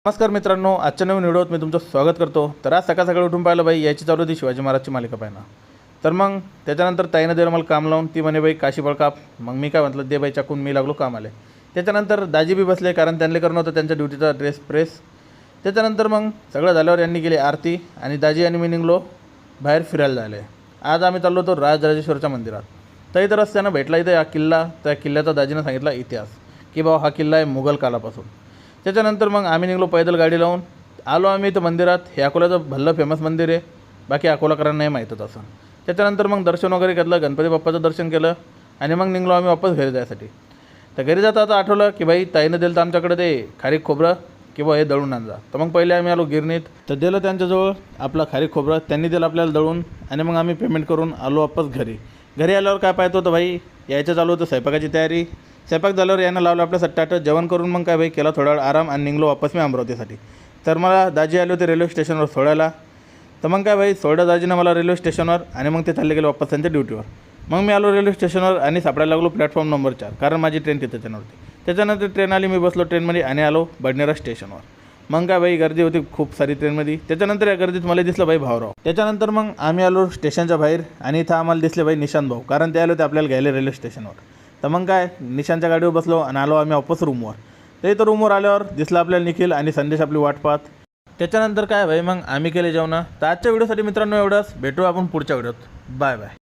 नमस्कार मित्रांनो, आजच्या नवीन व्हिडिओत मी तुमचं स्वागत करतो। तर आज सकाळ सकाळी उठून पाहिलं बाई याची चालू होती शिवाजी महाराजची मालिका पाहिणं। तर मग त्याच्यानंतर ताईनं दिलं मला काम लावून, ती म्हणे बाई काशी बळकाप। मग मी काय म्हटलं दे बाई चाकून, मी लागलो कामाले। त्याच्यानंतर दाजी बी बसले, कारण त्यांना करणं होतं त्यांच्या ड्युटीचा ड्रेस प्रेस। त्याच्यानंतर मग सगळं झाल्यावर यांनी केली आरती आणि दाजी आणि मी निघलो बाहेर फिरायला जायला। आज आम्ही चाललो होतो राजराजेश्वरच्या मंदिरात। तर इथं रस्त्यानं भेटला इथं हा किल्ला। त्या किल्ल्याचा दाजीनं सांगितला इतिहास की बाबा हा किल्ला आहे मुघल काळापासून। त्याच्यानंतर मग आम्ही निघलो पैदल गाडी लावून, आलो आम्ही इथं मंदिरात। हे अकोल्याचं भल्लं फेमस मंदिर आहे, बाकी अकोलाकरांना नाही माहीतच असं। त्याच्यानंतर मग दर्शन वगैरे घेतलं, गणपती बाप्पाचं दर्शन केलं आणि मग निघलो आम्ही वापस घरी जायसाठी। तर घरी जाता आता आठवलं की बाई ताईनं दिलं तर आमच्याकडे ते खारीक खोबरं किंवा हे दळून आणजा। तर मग पहिले आम्ही आलो गिरणीत, तर दिलं त्यांच्याजवळ आपलं खारीक खोबरं, त्यांनी दिलं आपल्याला दळून आणि मग आम्ही पेमेंट करून आलो वापस घरी। घरी आल्यावर काय पाहत होतं भाई, यायचं चालू होतं स्वयंपाकाची तयारी। स्वयंपाक झाल्यावर यानं लावलं आपल्या सट्टाट जेवण करून मग काय भाई केला थोडा वेळ आराम आणि निघलो वापस मी अमरावतीसाठी। तर मला दाजी आले होते रेल्वे स्टेशनवर सोडायला। तर मग काय भाई सोडा दाजीनं मला रेल्वे स्टेशनवर आणि मग ते चालले गेले वापस त्यांच्या ड्युटीवर। मग मी आलो रेल्वे स्टेशनवर आणि सापडायला लागलो प्लॅटफॉर्म नंबर 4, कारण माझी ट्रेन तिथे नव्हती। त्याच्यानंतर ट्रेन आली, मी बसलो ट्रेनमध्ये आणि आलो बडनेरा स्टेशनवर। मग काय भाई गर्दी होती खूप सारी ट्रेनमध्ये। त्याच्यानंतर या गर्दीत मला दिसलं भाई भाऊराव। त्याच्यानंतर मग आम्ही आलो स्टेशनच्या बाहेर आणि इथं आम्हाला दिसले भाई निशांत भाऊ, कारण ते आले होते आपल्याला घ्यायला रेल्वे स्टेशनवर। तर मग काय निशांतच्या गाडीवर बसलो आणि आलो आम्ही वापस रूमवर। तर इथं रूमवर आल्यावर दिसलं आपल्याला निखिल आणि संदेश आपली वाट पाहत। त्याच्यानंतर काय भाई मग आम्ही केले जेवण। तर आजच्या व्हिडिओसाठी मित्रांनो एवढंच, भेटू आपण पुढच्या व्हिडिओत। Bye bye.